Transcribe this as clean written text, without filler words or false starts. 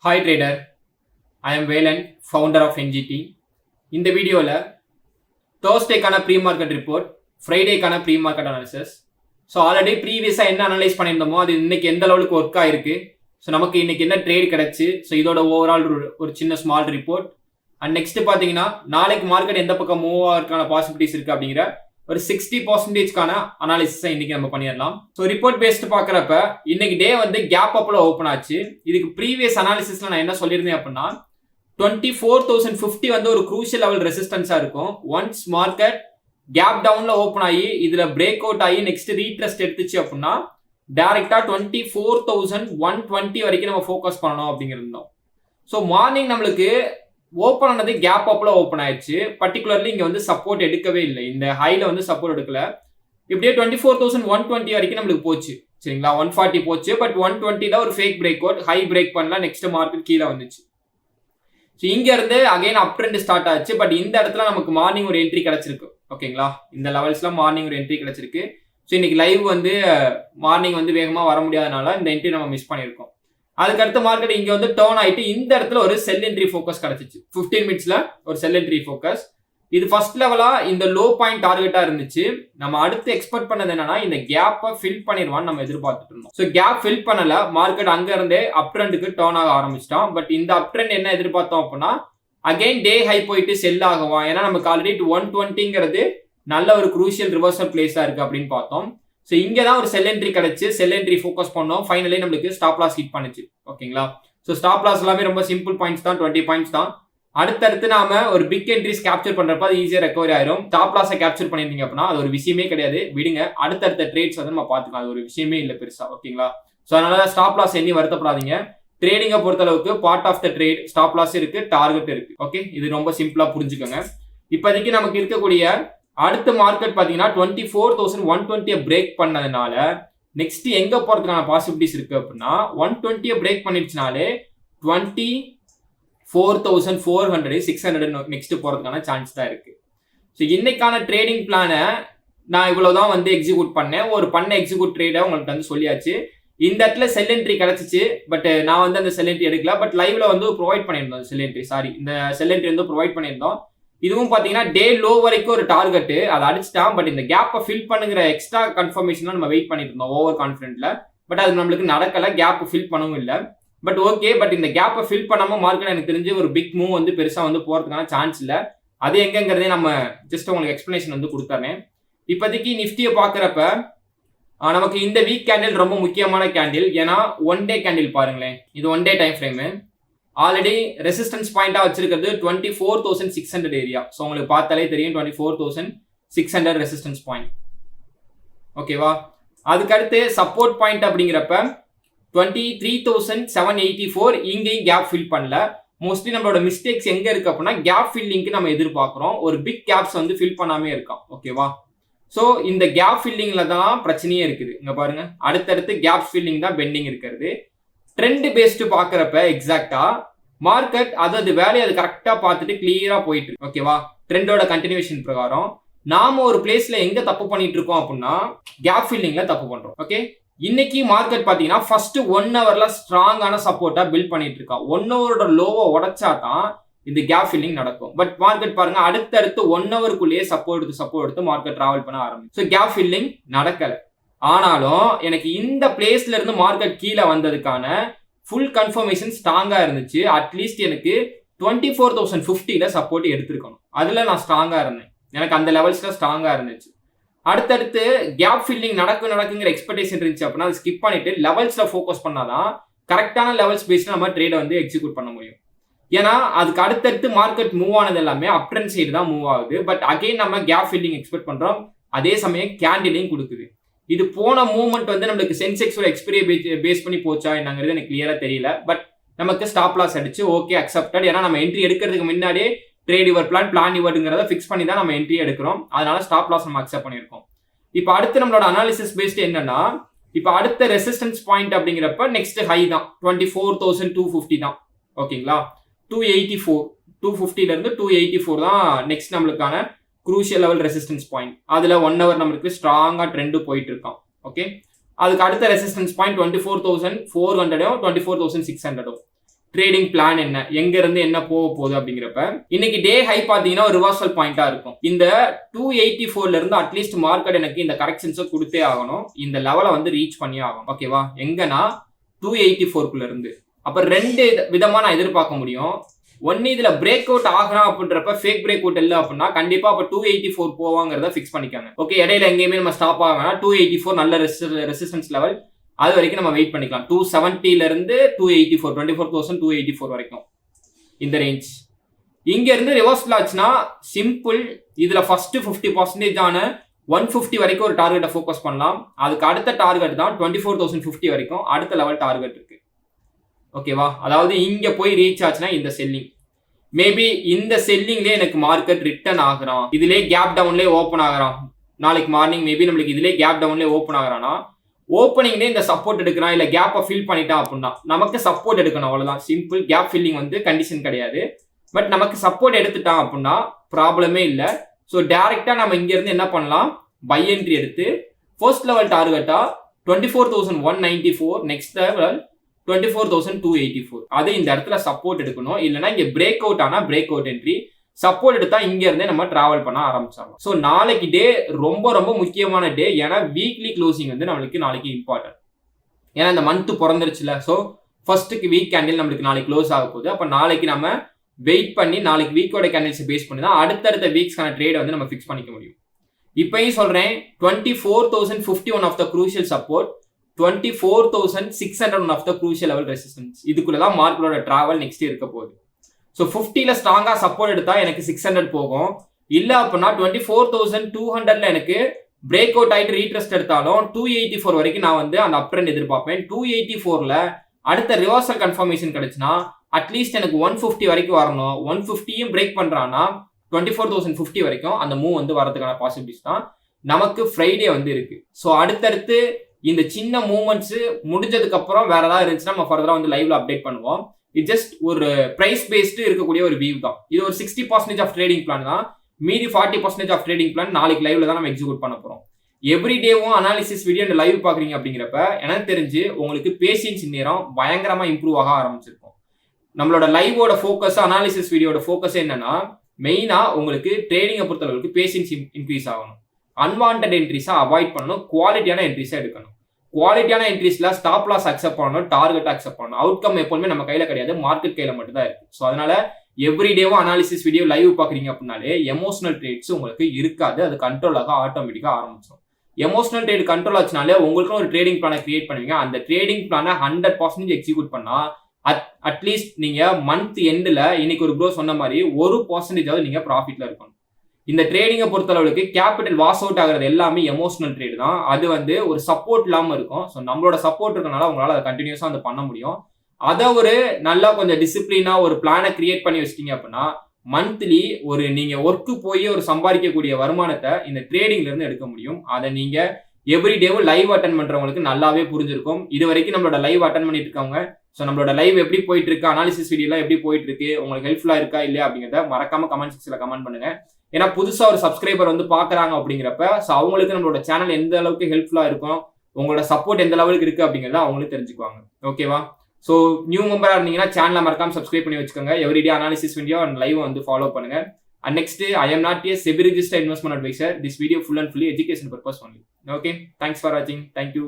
Hi trader, I am Velan, founder of NGT. இந்த வீடியோவில் தேர்ஸ்டேக்கான ப்ரீ மார்க்கெட் ரிப்போர்ட், ஃப்ரைடேக்கான pre market analysis. So already ப்ரீவியஸாக என்ன அனலைஸ் பண்ணியிருந்தோமோ அது இன்னைக்கு எந்த அளவுக்கு ஒர்க் ஆயிருக்கு, ஸோ நமக்கு இன்னைக்கு என்ன ட்ரேட் கிடச்சி, ஸோ இதோட ஓவரால் ஒரு சின்ன ஸ்மால் ரிப்போர்ட். அண்ட் நெக்ஸ்ட் பார்த்தீங்கன்னா நாளைக்கு மார்க்கெட் எந்த பக்கம் மூவ் ஆகிறதுக்கான பாசிபிலிட்டிஸ் இருக்குது அப்படிங்கிற ஒரு 60%க்கான அனாலிசிஸை இன்னைக்கு நம்ம பண்ணிடலாம். ஸோ ரிப்போர்ட் பேஸ்ட் பார்க்குறப்ப இன்னைக்கு டே வந்து கேப் அப்பில் ஓப்பன் ஆச்சு. இதுக்கு ப்ரீவியஸ் அனாலிசிஸ்ல நான் என்ன சொல்லியிருந்தேன் அப்படின்னா 24,050 வந்து ஒரு க்ரூஷியல் லெவல் ரெசிஸ்டன்ஸாக இருக்கும். ஒன்ஸ் மார்க்கெட் கேப் டவுன்ல ஓப்பன் ஆகி இதுல பிரேக் அவுட் ஆகி நெக்ஸ்ட் ரீட்ரெஸ்ட் எடுத்துச்சு அப்படின்னா டைரக்டா 24,120 வரைக்கும் நம்ம ஃபோக்கஸ் பண்ணணும் அப்படிங்கிறோம். ஸோ மார்னிங் நம்மளுக்கு ஓப்பன் ஆனது கேப் அப்ல ஓப்பன் ஆயிடுச்சு. பர்டிகுலர்லி இங்க வந்து சப்போர்ட் எடுக்கவே இல்லை, இந்த ஹைல வந்து சப்போர்ட் எடுக்கல. இப்படியே 24,120 வரைக்கும் நம்மளுக்கு போச்சு, சரிங்களா? 140 போச்சு, பட் 120 தான் ஒரு fake break out, high break பண்ணல, நெக்ஸ்ட் மார்க்கெட் கீழே வந்துச்சு. ஸோ இங்க இருந்து அகைன் அப் ட்ரெண்ட் ஸ்டார்ட் ஆச்சு. பட் இந்த இடத்துல நமக்கு மார்னிங் ஒரு என்ட்ரி கிடைச்சிருக்கு, ஓகேங்களா? இந்த லெவல்ஸ்ல மார்னிங் ஒரு என்ட்ரி கிடைச்சிருக்கு. ஸோ இன்னைக்கு லைவ் வந்து மார்னிங் வந்து வேகமா வர முடியாதனால இந்த என்ட்ரி நம்ம மிஸ் பண்ணியிருக்கோம். அதுக்கு அடுத்த மார்க்கெட் இங்க வந்து டர்ன் ஆயிட்டு இந்த இடத்துல ஒரு செல் என்ட்ரி ஃபோக்கஸ் கிடைச்சிச்சு. 15 மினிட்ஸ்ல ஒரு செல் என்ட்ரி ஃபோக்கஸ். இது ஃபர்ஸ்ட் லெவலா இந்த லோ பாயிண்ட் டார்கெட்டா இருந்துச்சு. நம்ம அடுத்து எக்ஸ்பெக்ட் பண்ணது என்னன்னா இந்த கேப்பை ஃபில் பண்ணிடுவான்னு நம்ம எதிர்பார்த்துட்டு இருந்தோம். ஸோ கேப் ஃபில் பண்ணல, மார்க்கெட் அங்க இருந்தே அப் ட்ரெண்டுக்கு டர்ன் ஆக ஆரம்பிச்சிட்டோம். பட் இந்த அப் ட்ரெண்ட் என்ன எதிர்பார்த்தோம் அப்படின்னா அகைன் டே ஹை போயிட்டு செல் ஆகுவான், ஏன்னா நமக்கு ஆல்ரெடி 120ங்கிறது நல்ல ஒரு குரூஷியல் ரிவர்சல் பிளேஸா இருக்கு அப்படின்னு பார்த்தோம். ஸோ இங்கே தான் ஒரு செல் என்ட்ரி கிடைச்சு, செல் என்ட்ரி ஃபோக்கஸ் பண்ணோம். ஃபைனலி நம்மளுக்கு ஸ்டாப் லாஸ் ஹிட் பண்ணுச்சு, ஓகேங்களா? ஸோ ஸ்டாப் லாஸ் எல்லாமே ரொம்ப சிம்பிள் பாயிண்ட்ஸ் தான், 20 பாயிண்ட்ஸ் தான். அடுத்தடுத்து நாம ஒரு பிக் என்ட்ரிஸ் கேப்சர் பண்றப்ப அது ஈஸியாக ரெக்கவரி ஆயிரும். ஸ்டாப் லாஸை கேப்சர் பண்ணிருந்தீங்க அப்படின்னா அது ஒரு விஷயமே கிடையாது, விடுங்க. அடுத்தடுத்த ட்ரேட்ஸ் வந்து நம்ம பார்த்துக்கலாம், அது ஒரு விஷயமே இல்லை பெருசா, ஓகேங்களா? ஸோ அதனால ஸ்டாப் லாஸ் எண்ணி வருத்தப்படாதீங்க. ட்ரேடிங்கை பொறுத்த அளவுக்கு part of the trade stop loss இருக்கு, டார்கெட் இருக்கு, ஓகே? இது ரொம்ப சிம்பிளா புரிஞ்சுக்கோங்க. இப்போதைக்கு நமக்கு இருக்கக்கூடிய அடுத்த மார்க்கெட் பார்த்தீங்கன்னா 24,120 பிரேக் பண்ணதுனால நெக்ஸ்ட் எங்க போறதுக்கான பாசிபிலிட்டிஸ் இருக்கு அப்படின்னா 120 பிரேக் பண்ணிடுச்சுனாலே 24,400 600 நெக்ஸ்ட் போறதுக்கான சான்ஸ் தான் இருக்கு. ஸோ இன்னைக்கான ட்ரேடிங் பிளானை நான் இவ்வளவுதான் வந்து எக்ஸிக்யூட் பண்ணேன். ஒரு பண்ண எக்ஸிக்யூட் ட்ரேடை உங்களுக்கு வந்து சொல்லியாச்சு. இந்த இடத்துல செல் என்ட்ரி கிடைச்சிச்சு, பட் நான் வந்து அந்த செல் என்ட்ரி எடுக்கல. பட் லைவ்ல வந்து ப்ரொவைட் பண்ணியிருந்தோம் செல் என்ட்ரி, சாரி, இந்த செல் என்ட்ரி வந்து ப்ரொவைட் பண்ணியிருந்தோம். இதுவும் பாத்தீங்கன்னா டே லோ வரைக்கும் ஒரு டார்கெட் அதை அடிச்சிட்டான். பட் இந்த கேப்பை ஃபில் பண்ணுங்கிற எக்ஸ்ட்ரா கன்ஃபர்மேஷன் நம்ம வெயிட் பண்ணிட்டு இருந்தோம் ஓவர் கான்ஃபிடென்ட்ல. பட் அது நம்மளுக்கு நடக்கல, கேப் ஃபில் பண்ணவும் இல்லை. பட் ஓகே, பட் இந்த கேப்பை ஃபில் பண்ணாம மார்க்கெட் எனக்கு தெரிஞ்சு ஒரு பிக் மூவ் வந்து பெருசா வந்து போறதுக்கான சான்ஸ் இல்லை. அது எங்கங்கிறதே நம்ம ஜஸ்ட் உங்களுக்கு எக்ஸ்பிளனேஷன் வந்து கொடுத்தேன். இப்போதைக்கு நிஃப்டியை பாக்குறப்ப நமக்கு இந்த வீக் கேண்டில் ரொம்ப முக்கியமான கேண்டில். ஏன்னா ஒன் டே கேண்டில் பாருங்களேன், இது one day time frame. Already resistance பாயிண்டா வச்சிருக்கிறது 24,600 ஏரியா. ஸோ உங்களுக்கு பார்த்தாலே தெரியும் 24,600 ரெசிஸ்டன்ஸ் பாயிண்ட், ஓகேவா? அதுக்கடுத்து சப்போர்ட் பாயிண்ட் அப்படிங்கிறப்ப 23,784. இங்கேயும் கேப் ஃபில் பண்ணல. மோஸ்ட்லி நம்மளோட மிஸ்டேக்ஸ் எங்க இருக்கு அப்படின்னா கேப் ஃபில்லிங்க்கு நம்ம எதிர்பார்க்கிறோம், ஒரு பிக் கேப்ஸ் வந்து ஃபில் பண்ணாமே இருக்கோம், ஓகேவா? ஸோ இந்த கேப் ஃபில்லிங்ல தான் பிரச்சனையே இருக்குது. இங்க பாருங்க, அடுத்தடுத்து கேப் ஃபில்லிங் தான் பெண்டிங் இருக்கிறது. ட்ரெண்ட் பேஸ்டு பாக்குறப்ப எக்ஸாக்டா மார்க்கெட் அதாவது வேலையை அது கரெக்டா பார்த்துட்டு கிளியரா போயிட்டு இருக்கு, ஓகேவா? ட்ரெண்டோட கண்டினியூஷன் பிரகாரம் நாம ஒரு பிளேஸ்ல எங்க தப்பு பண்ணிட்டு இருக்கோம் அப்படின்னா கேப் ஃபில்லிங்ல தப்பு பண்றோம், ஓகே? இன்னைக்கு மார்க்கெட் பாத்தீங்கன்னா ஃபர்ஸ்ட் 1 ஹவர்ல ஸ்ட்ராங்கான சப்போர்ட்டா பில்ட் பண்ணிட்டு இருக்கா. 1 ஹவரோட லோவை உடைச்சா தான் இந்த கேப் ஃபில்லிங் நடக்கும். பட் மார்க்கெட் பாருங்க அடுத்தடுத்து 1 ஹவருக்குள்ளேயே சப்போர்ட் எடுத்து மார்க்கெட் டிராவல் பண்ண ஆரம்பிச்சு. ஸோ கேப் ஃபில்லிங் நடக்கல. ஆனாலும் எனக்கு இந்த பிளேஸ்ல இருந்து மார்க்கெட் கீழே வந்ததுக்கான ஃபுல் கன்ஃபர்மேஷன் ஸ்ட்ராங்கா இருந்துச்சு. அட்லீஸ்ட் எனக்கு 24,050ல சப்போர்ட் எடுத்திருக்கணும். அதுல நான் ஸ்ட்ராங்கா இருந்தேன், எனக்கு அந்த லெவல்ஸ்ல ஸ்ட்ராங்கா இருந்துச்சு. அடுத்தடுத்து கேப் ஃபில்லிங் நடக்குங்கிற எக்ஸ்பெக்டேஷன் இருந்துச்சு அப்படின்னா அதை ஸ்கிப் பண்ணிட்டு லெவல்ஸ்ல ஃபோக்கஸ் பண்ணாதான் கரெக்டான லெவல்ஸ் பேஸ்ல நம்ம ட்ரேடை வந்து எக்ஸிக்யூட் பண்ண முடியும். ஏன்னா அதுக்கு அடுத்தடுத்து மார்க்கெட் மூவ் ஆனது எல்லாமே அப் ட்ரெண்ட் சைடு தான் மூவ் ஆகுது. பட் அகைன் நம்ம கேப் ஃபில்லிங் எக்ஸ்பெக்ட் பண்றோம், அதே சமயம் கேண்டிலையும் கொடுக்குது. இது போன மூவ்மெண்ட் வந்து நம்மளுக்கு சென்செக்ஸோட எக்ஸ்பீரியை பேஸ் பண்ணி போச்சா என்னங்கிறது எனக்கு கிளியரா தெரியல. பட் நமக்கு ஸ்டாப் லாஸ் அடிச்சு ஓகே அக்செப்டட். ஏன்னா நம்ம என்ட்ரி எடுக்கிறதுக்கு முன்னாடியே ட்ரேட் யுவர் பிளான் யுவர்ங்கிறத ஃபிக்ஸ் பண்ணி தான் நம்ம என்ட்ரி எடுக்கிறோம். அதனால ஸ்டாப் லாஸ் நம்ம அக்செப்ட் பண்ணியிருக்கோம். இப்போ அடுத்து நம்மளோட அனாலிசிஸ் பேஸ்ட் என்னன்னா இப்போ அடுத்த ரெசிஸ்டன்ஸ் பாயிண்ட் அப்படிங்கிறப்ப நெக்ஸ்ட் ஹை தான் 24,250 தான், ஓகேங்களா? 250ல இருந்து 284 தான் நெக்ஸ்ட் நம்மளுக்கான குரூஷியல் லெவல் ரெசிஸ்டன்ஸ் பாயிண்ட். அதுல 1 ஹவர் நம்மளுக்கு ஸ்ட்ராங்கா ட்ரெண்ட் போயிட்டு இருக்கான், ஓகே? அதுக்கு அடுத்த ரெசிஸ்டன்ஸ் பாயிண்ட் 24,400 24,600. ட்ரேடிங் பிளான் என்ன, எங்க இருந்து என்ன போக போகுது அப்படிங்கிறப்ப இன்னைக்கு டே ஹை பாத்தீங்கன்னா ஒரு ரிவர்சல் பாயிண்டா இருக்கும். இந்த 284ல இருந்து அட்லீஸ்ட் மார்க்கெட் எனக்கு இந்த கரெக்ஷன்ஸை கொடுத்தே ஆகணும். இந்த லெவலை வந்து ரீச் பண்ணி ஆகணும். ஓகேவா, எங்கன்னா 284 இருந்து. அப்ப 2 விதமா நான் எதிர்பார்க்க முடியும். ஒன்னு இதுல பிரேக் அவுட் ஆகணும் அப்படின்றப்ப ஃபேக் பிரேக் அவுட் இல்லை அப்படின்னா கண்டிப்பா அப்ப 284 போவாங்கிறத ஃபிக்ஸ் பண்ணிக்காங்க. ஓகே, இடையில எங்கேயுமே நம்ம ஸ்டாப் ஆகணும். 284 நல்ல ரெசிஸ்டன்ஸ் லெவல், அது வரைக்கும் நம்ம வெயிட் பண்ணிக்கலாம். 270ல இருந்து 284 24,284 வரைக்கும் இந்த ரேஞ்ச். இங்க இருந்து ரிவர்சல் ஆச்சுன்னா சிம்பிள், இதுல ஃபர்ஸ்ட் 50% ஆன 150 வரைக்கும் ஒரு டார்கெட்டை ஃபோக்கஸ் பண்ணலாம். அதுக்கு அடுத்த டார்கெட் தான் 24,050 வரைக்கும் அடுத்த லெவல் டார்கெட் இருக்கு. ஓகேவா, அதாவது இங்க போய் ரீச் ஆச்சுன்னா இந்த செல்லிங், மேபி இந்த செல்லிங்லேயே எனக்கு மார்க்கெட் ரிட்டர்ன் ஆகுறான், இதுலேயே கேப் டவுன்லேயே ஓப்பன் ஆகுறான், நாளைக்கு மார்னிங் மேபி நம்மளுக்கு இதுலேயே கேப் டவுன்லேயே ஓப்பன் ஆகுறான்னா ஓப்பனிங்லேயே இந்த சப்போர்ட் எடுக்கிறான், இல்லை கேப்பை ஃபில் பண்ணிட்டான் அப்படின்னா நமக்கு சப்போர்ட் எடுக்கணும். அவ்வளோதான், சிம்பிள். கேப் ஃபில்லிங் வந்து கண்டிஷன் கிடையாது. பட் நமக்கு சப்போர்ட் எடுத்துட்டான் அப்படின்னா ப்ராப்ளமே இல்லை. ஸோ டேரெக்டாக நம்ம இங்கேருந்து என்ன பண்ணலாம், பை என்ட்ரி எடுத்து ஃபர்ஸ்ட் லெவல் டார்கெட்டா 24,194, நெக்ஸ்ட் லெவல் 24,284. அது இந்த இடத்துல சப்போர்ட் எடுக்கணும். இல்லைன்னா இங்கே பிரேக் அவுட் ஆனால் பிரேக் அவுட் என்ட்ரி, சப்போர்ட் எடுத்தா இங்க இருந்தே நம்ம டிராவல் பண்ண ஆரம்பிச்சிடலாம். ஸோ நாளைக்கு டே ரொம்ப ரொம்ப முக்கியமான டே. ஏன்னா வீக்லி க்ளோசிங் வந்து நம்மளுக்கு நாளைக்கு இம்பார்ட்டன்ட். ஏன்னா இந்த மந்த் பிறந்துருச்சுல. ஸோ ஃபர்ஸ்ட்டுக்கு வீக் கேண்டில் நம்மளுக்கு நாளைக்கு க்ளோஸ் ஆக போகுது. அப்போ நாளைக்கு நம்ம வெயிட் பண்ணி நாளைக்கு வீக்கோட கேண்டில்ஸை பேஸ் பண்ணி தான் அடுத்தடுத்த வீக்ஸ்க்கான ட்ரேட் வந்து நம்ம ஃபிக்ஸ் பண்ணிக்க முடியும். இப்பயும் சொல்றேன், 24,051 of the crucial support, 24,601 of the crucial level resistance. இதுக்குள்ளதான் மார்க்கெட்டோட டிராவல் நெக்ஸ்ட் இருக்க போகுது. ஸோ 50ல ஸ்ட்ராங்கா சப்போர்ட் எடுத்தா எனக்கு 600 போகும். இல்லை அப்படின்னா 24,200ல எனக்கு பிரேக் அவுட் ஆகிட்டு ரீட்ரெஸ்ட் எடுத்தாலும் 284 வரைக்கும் நான் வந்து அந்த அப் ட்ரெண்ட் எதிர்பார்ப்பேன். 284ல அடுத்த ரிவர்சல் கன்ஃபர்மேஷன் கிடைச்சுன்னா அட்லீஸ்ட் எனக்கு 150 வரைக்கும் வரணும். 150யும் பிரேக் பண்றான்னா 24,050 வரைக்கும் அந்த மூவ் வந்து வரதுக்கான பாசிபிலிட்டிஸ் தான் நமக்கு ஃப்ரைடே வந்து இருக்கு. ஸோ அடுத்தடுத்து இந்த சின்ன மூவ்மெண்ட்ஸ் முடிஞ்சதுக்கு அப்புறம் வேற ஏதாவது இருந்துச்சுன்னா நம்ம ஃபர்தரா வந்து லைவ்ல அப்டேட் பண்ணுவோம். இது ஜஸ்ட் ஒரு பிரைஸ் பேஸ்டு இருக்கக்கூடிய ஒரு வியூ தான். இது ஒரு 60% ஆஃப் ட்ரேடிங் பிளான் தான். மீதி 40% ஆஃப் ட்ரேடிங் பிளான் நாளைக்கு லைவ்ல தான் நம்ம எக்ஸிக்யூட் பண்ண போறோம். எவ்ரிடேவும் அனாலிசிஸ் வீடியோ இந்த லைவ் பாக்குறீங்க அப்படிங்கிறப்ப எனக்கு தெரிஞ்சு உங்களுக்கு பேஷன்ஸ் நேரம் பயங்கரமா இம்ப்ரூவ் ஆக ஆரம்பிச்சிருக்கும். நம்மளோட லைவோட ஃபோக்கஸ், அனாலிசிஸ் வீடியோட ஃபோக்கஸ் என்னன்னா மெயினா உங்களுக்கு ட்ரேடிங்கை பொறுத்தளவுக்கு பேஷன்ஸ் இன்க்ரீஸ் ஆகணும், அன்வான்ட் என்ட்ரிஸா அவாய்ட் பண்ணணும், குவாலிட்டியான என்ட்ரிஸா எடுக்கணும். குவாலிட்டியான என்ட்ரிஸ்ல ஸ்டாப் லாஸ் அக்செப்ட் பண்ணணும், டார்கெட் அக்செப்ட் பண்ணணும். அவுட்கம் எப்பவுமே நம்ம கையில கிடையாது, மார்க்கெட் கையில மட்டும் தான் இருக்கு. ஸோ அதனால எவ்ரிடேவும் அனாலிசிஸ் வீடியோ லைவ் பாக்குறீங்க அப்படின்னாலே எமோஷனல் ட்ரேட்ஸ் உங்களுக்கு இருக்காது. அது கண்ட்ரோல் ஆக ஆட்டோமேட்டிக்கா ஆரம்பிச்சிடும். எமோஷனல் ட்ரேட் கண்ட்ரோல் ஆச்சுனாலே உங்களுக்கும் ஒரு ட்ரேடிங் பிளானை கிரியேட் பண்ணுவீங்க. அந்த ட்ரேடிங் பிளானை 100% எக்ஸிக்யூட் பண்ணா அட்லீஸ்ட் நீங்க மந்த் எண்ட்ல இன்னைக்கு ஒரு ப்ரோ சொன்ன மாதிரி 1% நீங்க ப்ராஃபிட்ல இருக்கணும். இந்த ட்ரேடிங்கை பொறுத்தளவுக்கு கேபிட்டல் வாஷ் அவுட் ஆகிறது எல்லாமே எமோஷனல் ட்ரேட் தான். அது வந்து ஒரு சப்போர்ட் இல்லாமல் இருக்கும். ஸோ நம்மளோட சப்போர்ட் இருக்கனால உங்களால் அதை கண்டினியூஸாக வந்து பண்ண முடியும். அதை ஒரு நல்லா கொஞ்சம் டிசிப்ளினா ஒரு பிளானை கிரியேட் பண்ணி வச்சிட்டீங்க அப்படின்னா மந்த்லி ஒரு நீங்க ஒர்க்கு போய் ஒரு சம்பாதிக்கக்கூடிய வருமானத்தை இந்த ட்ரேடிங்ல இருந்து எடுக்க முடியும். அதை நீங்க எவ்ரிடேவும் லைவ் அட்டன் பண்றவங்களுக்கு நல்லாவே புரிஞ்சிருக்கும். இது வரைக்கும் நம்மளோட லைவ் அட்டன் பண்ணிட்டு இருக்கவங்க, ஸோ நம்மளோட லைவ் எப்படி போயிட்டு இருக்கு, அனாலிசிஸ் வீடியோலாம் எப்படி போயிட்டு இருக்கு, உங்களுக்கு ஹெல்ப்ஃபுல்லா இருக்கா இல்லையா அப்படிங்கிறத மறக்காம கமெண்ட் செக்ஷன்ல கமெண்ட் பண்ணுங்க. ஏன்னா புதுசா ஒரு சப்ஸ்கிரைபர் வந்து பாக்குறாங்க அப்படிங்கிறப்ப ஸோ அவங்களுக்கு நம்மளோட சேனல் எந்த அளவுக்கு ஹெல்ப்ஃபுல்லா இருக்கும், உங்களோட சப்போர்ட் எந்த லெவலுக்கு இருக்கு அப்படிங்கிறத அவங்களுக்கு தெரிஞ்சுக்குவாங்க. ஓகேவா? ஸோ நியூ மெம்பரா இருந்தீங்கன்னா சேனலை மறக்காம சப்ஸ்கிரைப் பண்ணி வச்சுக்கோங்க. Everyday analysis video and live வந்து ஃபாலோ பண்ணுங்க. And next, I am not a SEBI registered investment advisor. This video full and fully education purpose only. Okay, thanks for watching. Thank you.